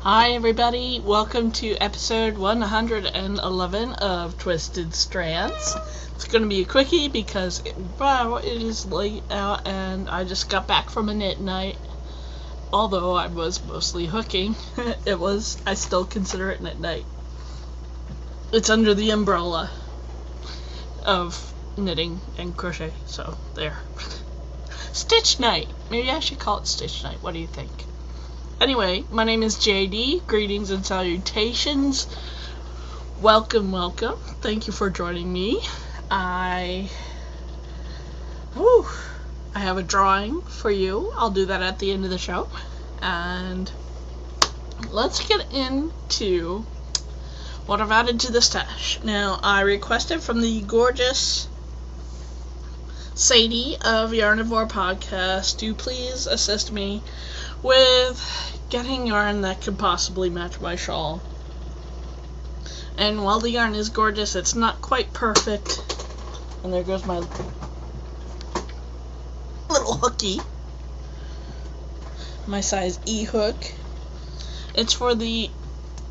Hi everybody, welcome to episode 111 of Twisted Strands. It's going to be a quickie because it is late out and I just got back from a knit night. Although I was mostly hooking, I still consider it knit night. It's under the umbrella of knitting and crochet, so there. Stitch night! Maybe I should call it Stitch night, what do you think? Anyway, my name is JD. Greetings and salutations. Welcome, welcome. Thank you for joining me. I have a drawing for you. I'll do that at the end of the show. And let's get into what I've added to the stash. Now, I requested from the gorgeous Sadie of Yarnivore Podcast to please assist me with getting yarn that could possibly match my shawl. And while the yarn is gorgeous, it's not quite perfect. And there goes my little hooky. My size E hook. It's for the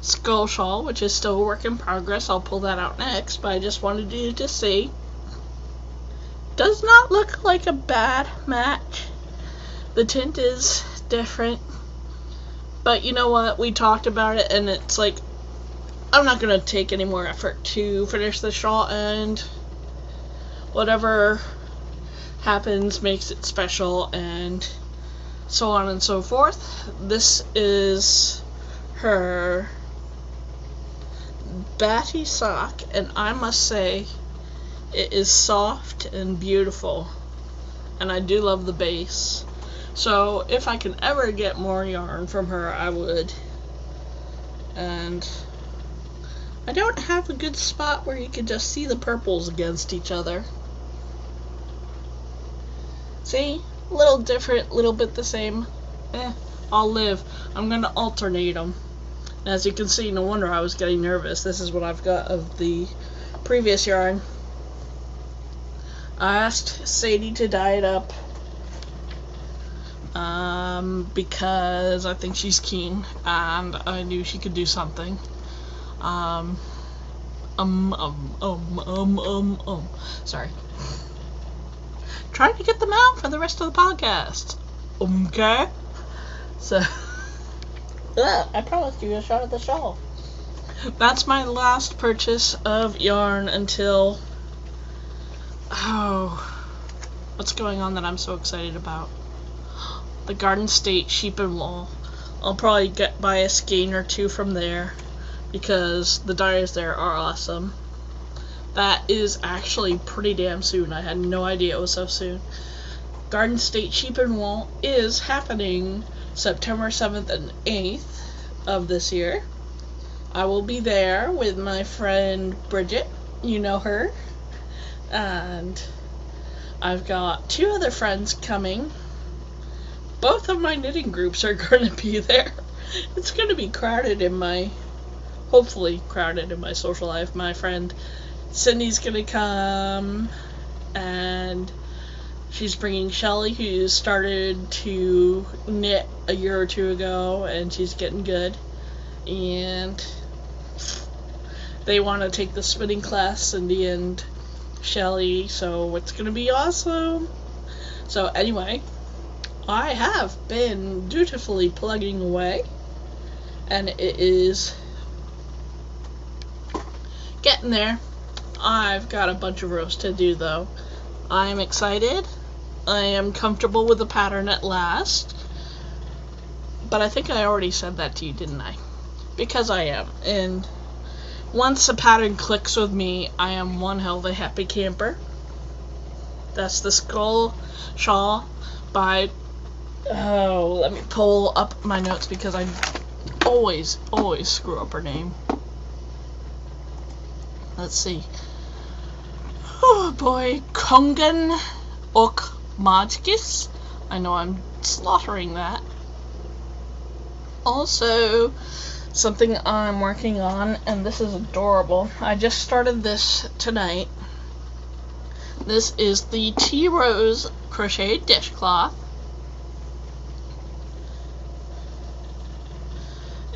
skull shawl, which is still a work in progress. I'll pull that out next, but I just wanted you to see. Does not look like a bad match. The tint is different, but you know what, we talked about it and it's like I'm not gonna take any more effort to finish the shawl, and whatever happens makes it special and so on and so forth. This is her batty sock and I must say it is soft and beautiful, and I do love the base. So if I can ever get more yarn from her, I would. And I don't have a good spot where you can just see the purples against each other. See? A little different, a little bit the same. I'll live. I'm going to alternate them. And as you can see, no wonder I was getting nervous. This is what I've got of the previous yarn. I asked Sadie to dye it up. Because I think she's keen, and I knew she could do something. Sorry. Trying to get them out for the rest of the podcast. Okay? So, I promised you a shot at the shawl. That's my last purchase of yarn until, what's going on that I'm so excited about? The Garden State sheep and wool. I'll probably buy a skein or two from there because the dyers there are awesome. That is actually pretty damn soon. I had no idea it was so soon. Garden State sheep and wool is happening September 7th and 8th of this year. I will be there with my friend Bridget. You know her. And I've got two other friends coming. Both of my knitting groups are going to be there. It's going to be hopefully crowded in my social life. My friend Cindy's going to come, and she's bringing Shelly, who started to knit a year or two ago, and she's getting good. And they want to take the spinning class, Cindy and Shelly, so it's going to be awesome. So anyway, I have been dutifully plugging away, and it is getting there. I've got a bunch of rows to do though. I am excited. I am comfortable with the pattern at last. But I think I already said that to you, didn't I? Because I am. And once a pattern clicks with me, I am one hell of a happy camper. That's the Skull Shawl by... let me pull up my notes because I always screw up her name. Let's see. Oh boy, Kongan Okmajkis. I know I'm slaughtering that. Also, something I'm working on, and this is adorable. I just started this tonight. This is the Tea Rose Crochet Dishcloth.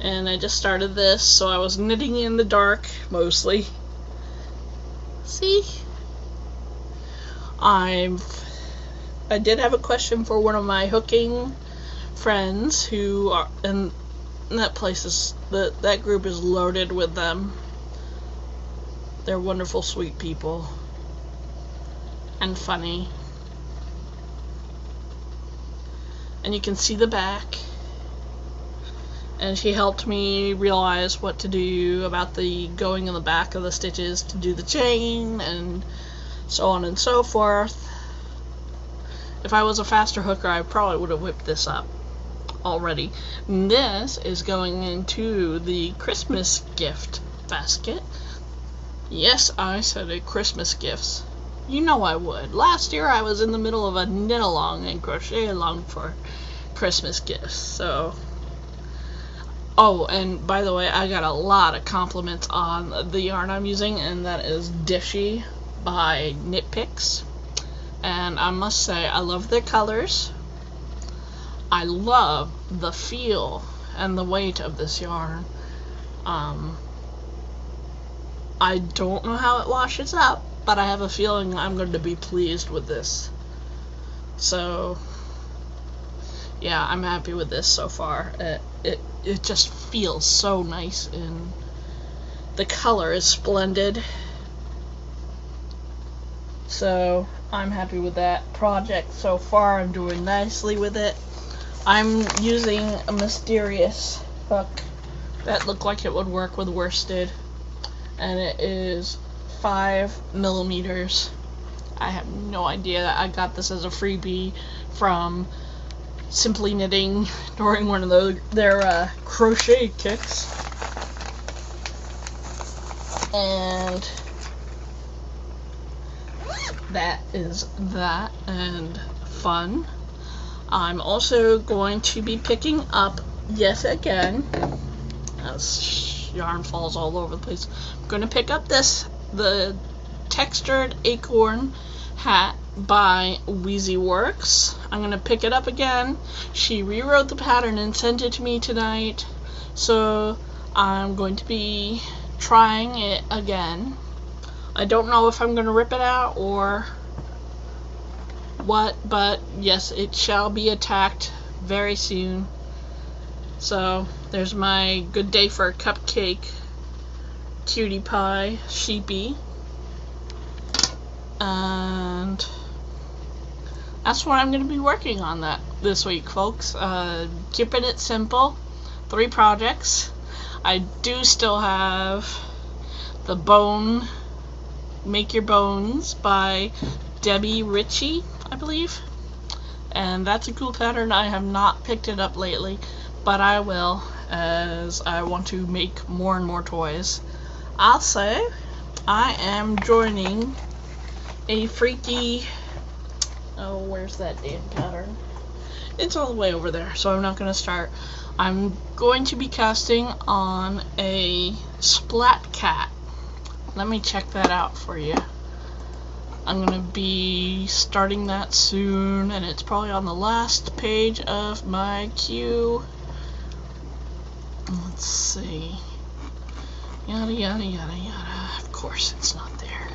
and I just started this, so I was knitting in the dark mostly. See? I did have a question for one of my hooking friends who are, and that place is, that group is loaded with them. They're wonderful, sweet people and funny. And you can see the back. And she helped me realize what to do about the going in the back of the stitches to do the chain and so on and so forth. If I was a faster hooker, I probably would have whipped this up already. And this is going into the Christmas gift basket. Yes, I said it, Christmas gifts. You know I would. Last year I was in the middle of a knit along and crochet along for Christmas gifts, so. Oh, and by the way, I got a lot of compliments on the yarn I'm using, and that is Dishy by Knit Picks. And I must say, I love their colors. I love the feel and the weight of this yarn. I don't know how it washes up, but I have a feeling I'm going to be pleased with this. So, yeah, I'm happy with this so far. It just feels so nice, and the color is splendid. So I'm happy with that project so far. I'm doing nicely with it. I'm using a mysterious hook that looked like it would work with worsted, and it is 5mm. I have no idea. I got this as a freebie from Simply Knitting during one of their crochet kicks, and that is that, and fun. I'm also going to be picking up, yes again, as yarn falls all over the place, I'm going to pick up the textured acorn hat by Wheezy Works. I'm going to pick it up again. She rewrote the pattern and sent it to me tonight, so I'm going to be trying it again. I don't know if I'm going to rip it out or what, but yes, it shall be attacked very soon. So there's my good day for a cupcake cutie pie sheepy, and that's what I'm going to be working on this week, folks. Keeping it simple. 3 projects. I do still have the Bone Make Your Bones by Debbie Ritchie, I believe, and that's a cool pattern. I have not picked it up lately, but I will, as I want to make more and more toys. I'll say I am joining a freaky, oh, where's that damn pattern? It's all the way over there, so I'm not going to start. I'm going to be casting on a Splat Cat. Let me check that out for you. I'm going to be starting that soon, and it's probably on the last page of my queue. Let's see. Yada yada yada yada. Of course it's not there.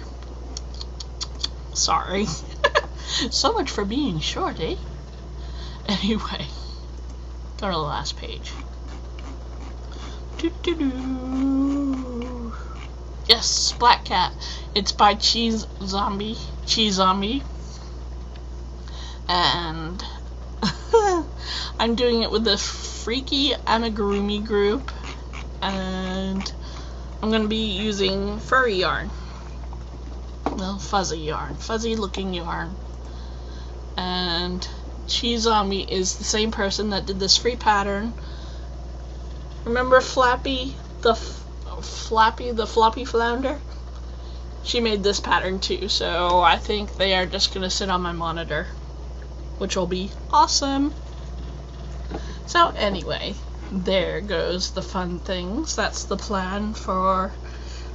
Sorry. So much for being short, eh? Anyway, go to the last page. Yes, Splat Cat. It's by Cheese Zombie, and I'm doing it with the Freaky Amigurumi group, and I'm going to be using furry yarn. Well, fuzzy yarn, fuzzy looking yarn. And Cheese Zombie is the same person that did this free pattern. Remember Flappy, the floppy flounder? She made this pattern too, so I think they are just gonna sit on my monitor, which will be awesome. So anyway, there goes the fun things. That's the plan for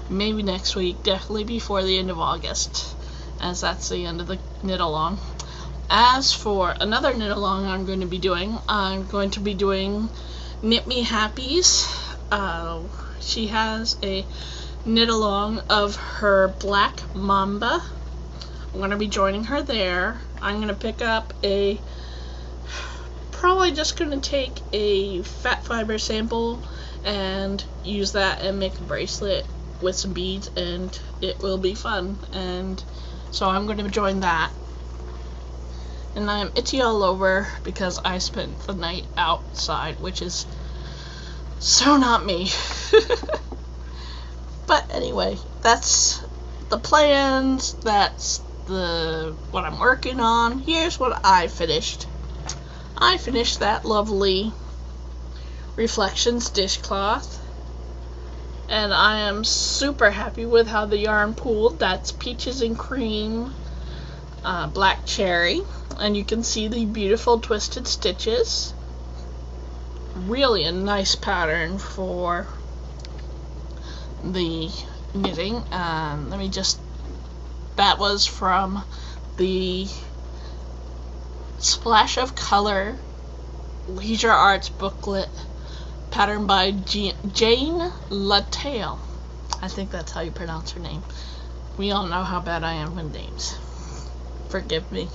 maybe next week, definitely before the end of August, as that's the end of the knit along. As for another knit along I'm going to be doing Knit Me Happies. She has a knit along of her Black Mamba. I'm going to be joining her there. I'm going to pick up probably just going to take a fat fiber sample and use that and make a bracelet with some beads, and it will be fun. And so I'm going to join that. And I'm itchy all over because I spent the night outside, which is so not me. But anyway, that's the plans, that's what I'm working on. Here's what I finished. I finished that lovely Reflections dishcloth, and I am super happy with how the yarn pooled. That's Peaches and Cream, Black Cherry, and you can see the beautiful twisted stitches. Really a nice pattern for the knitting. That was from the Splash of Color Leisure Arts booklet, patterned by Jane Lotta. I think that's how you pronounce her name. We all know how bad I am with names. Forgive me.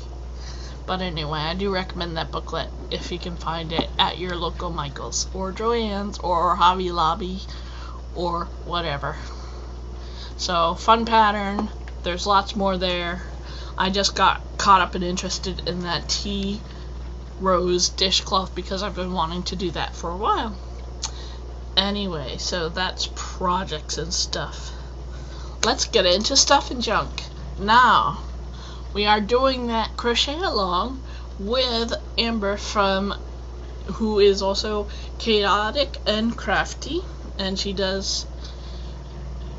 But anyway, I do recommend that booklet if you can find it at your local Michael's or Joann's or Hobby Lobby or whatever. So, fun pattern. There's lots more there. I just got caught up and interested in that tea rose dishcloth because I've been wanting to do that for a while. Anyway, so that's projects and stuff. Let's get into stuff and junk. Now, we are doing that crochet along with Amber who is also chaotic and crafty, and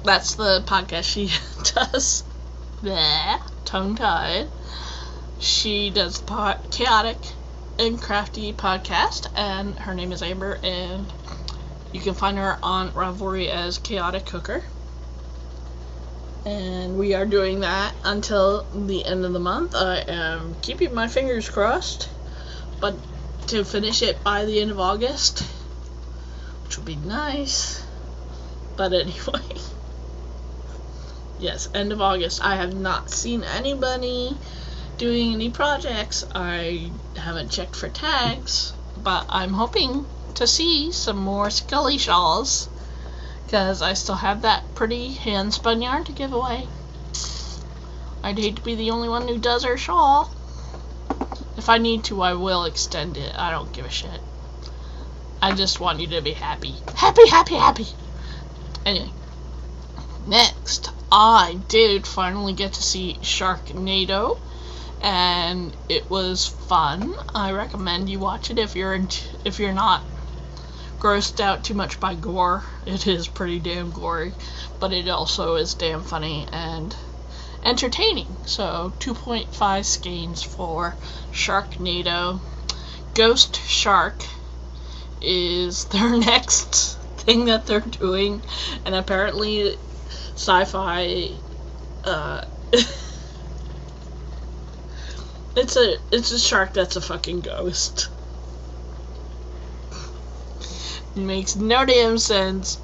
that's the podcast she does. Bleh, tongue-tied. She does chaotic and crafty podcast, and her name is Amber, and you can find her on Ravelry as Chaotic Cooker. And we are doing that until the end of the month. I am keeping my fingers crossed, but to finish it by the end of August, which would be nice. But anyway, yes, end of August. I have not seen anybody doing any projects. I haven't checked for tags, but I'm hoping to see some more Scully shawls, because I still have that pretty hand-spun yarn to give away. I'd hate to be the only one who does her shawl. If I need to, I will extend it. I don't give a shit. I just want you to be happy. Happy, happy, happy! Anyway, next, I did finally get to see Sharknado, and it was fun. I recommend you watch it if you're not grossed out too much by gore. It is pretty damn gory, but it also is damn funny and entertaining. So 2.5 skeins for Sharknado. Ghost Shark is their next thing that they're doing, and apparently sci-fi it's a shark that's a fucking ghost. It makes no damn sense.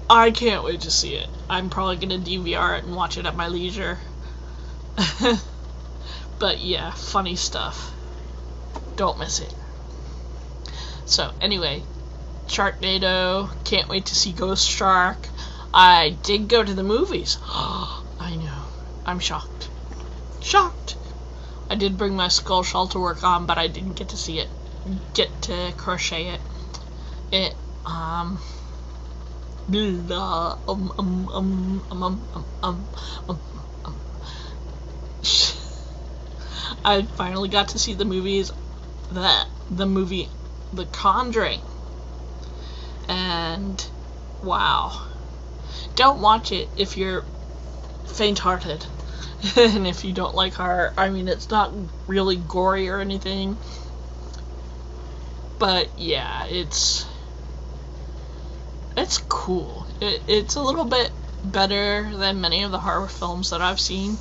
I can't wait to see it. I'm probably gonna DVR it and watch it at my leisure. But yeah, funny stuff. Don't miss it. So anyway, Sharknado, can't wait to see Ghost Shark. I did go to the movies. I know. I'm shocked. Shocked! I did bring my skull shawl to work on, but I didn't get to see it. Get to crochet it. I finally got to see the movies, the movie The Conjuring, and wow, don't watch it if you're faint-hearted and if you don't like horror. I mean, it's not really gory or anything, but yeah, it's cool. It's a little bit better than many of the horror films that I've seen.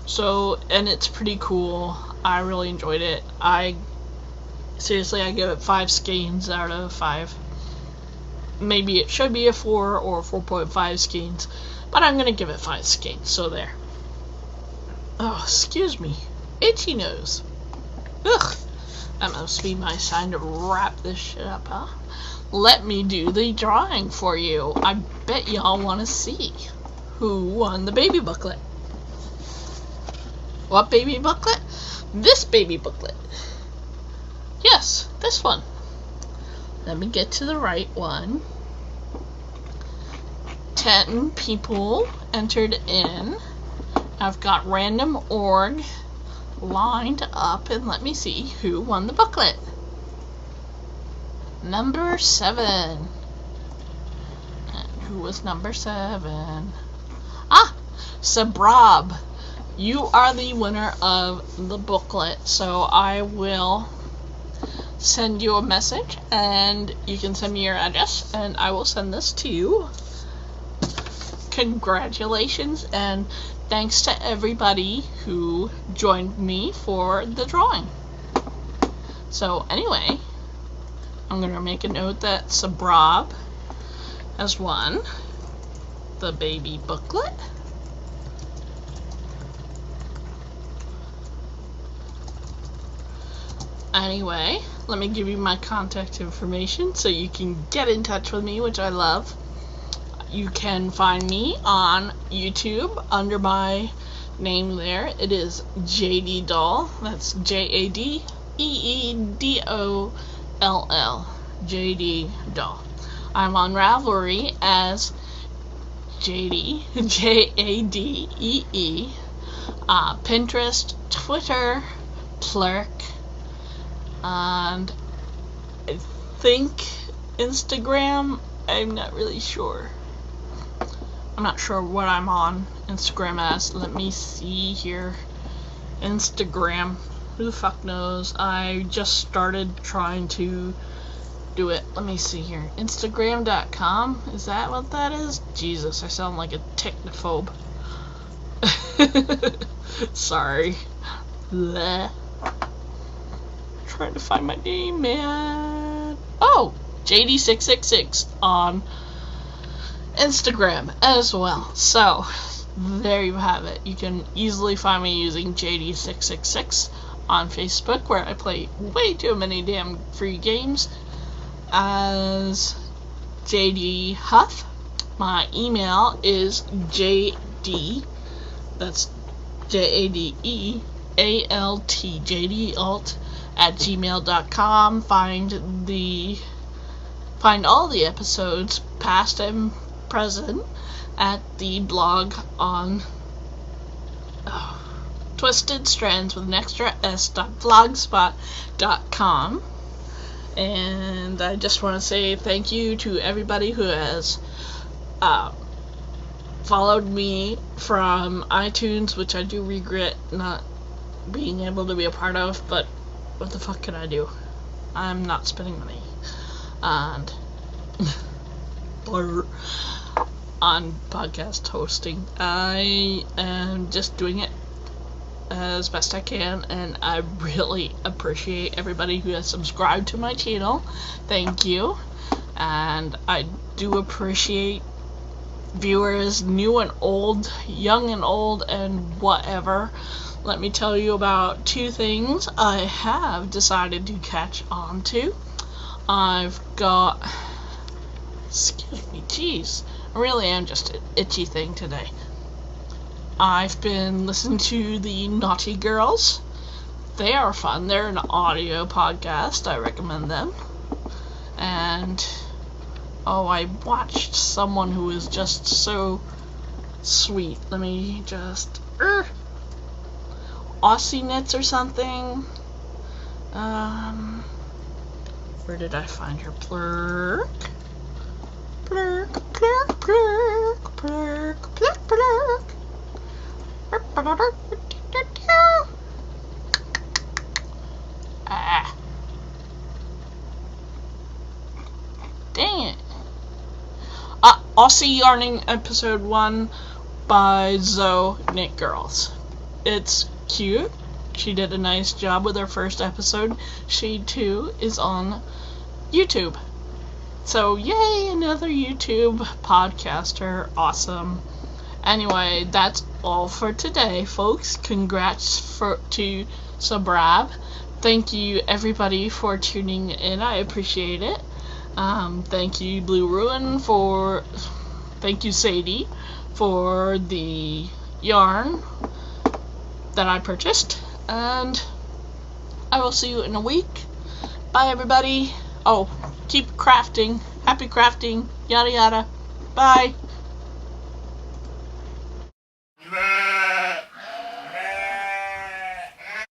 So, and it's pretty cool. I really enjoyed it. Seriously, I give it 5 skeins out of 5. maybe it should be a 4 or 4.5 skeins, but I'm gonna give it 5 skeins, so there. Oh, excuse me. Itchy nose. Ugh. That must be my sign to wrap this shit up, huh? Let me do the drawing for you. I bet y'all want to see who won the baby booklet. What baby booklet? This baby booklet. Yes, this one. Let me get to the right one. 10 people entered in. I've got random org lined up, and let me see who won the booklet. Number 7. And who was number 7? Ah, Sabrab. You are the winner of the booklet, so I will send you a message, and you can send me your address, and I will send this to you. Congratulations, and thanks to everybody who joined me for the drawing. So anyway, I'm going to make a note that Sabrab has won the baby booklet. Anyway, let me give you my contact information so you can get in touch with me, which I love. You can find me on YouTube under my name there. It is JD Doll. That's JADEEDOLL. JD Doll. I'm on Ravelry as JD, JADEE. Pinterest, Twitter, Plurk, and I think Instagram. I'm not really sure. I'm not sure what I'm on Instagram as. Let me see here. Instagram. Who the fuck knows? I just started trying to do it. Let me see here. Instagram.com? Is that what that is? Jesus, I sound like a technophobe. Sorry. Bleh. Trying to find my name, man. Oh! JD666 on Instagram as well. So, there you have it. You can easily find me using JD666 on Facebook, where I play way too many damn free games, as JD Huff. My email is JD, that's JADEALT, JDAlt at gmail.com. Find all the episodes, past and present, at the blog on Twisted Strands with an extra s.blogspot.com. And I just want to say thank you to everybody who has followed me from iTunes, which I do regret not being able to be a part of, but what the fuck can I do? I'm not spending money and on podcast hosting. I am just doing it as best I can, and I really appreciate everybody who has subscribed to my channel. Thank you. And I do appreciate viewers, new and old, young and old, and whatever. Let me tell you about 2 things I have decided to catch on to. I've got, excuse me, jeez, I really am just an itchy thing today. I've been listening to the Naughty Girls. They are fun. They're an audio podcast. I recommend them. And oh, I watched someone who is just so sweet. Let me just Aussie Knits or something. Where did I find her? Plurk. Plurk, plurk, plurk, plurk, plurk, plurk. Ah. Dang it. Aussie Yarning episode 1 by Zoe Knit Girls. It's cute. She did a nice job with her first episode. She too is on YouTube. So yay, another YouTube podcaster. Awesome. Anyway, that's all for today, folks. Congrats to Sabrab. Thank you everybody for tuning in. I appreciate it. Thank you Blue Ruin thank you Sadie for the yarn that I purchased, and I will see you in a week. Bye everybody. Oh, keep crafting. Happy crafting. Yada yada. Bye.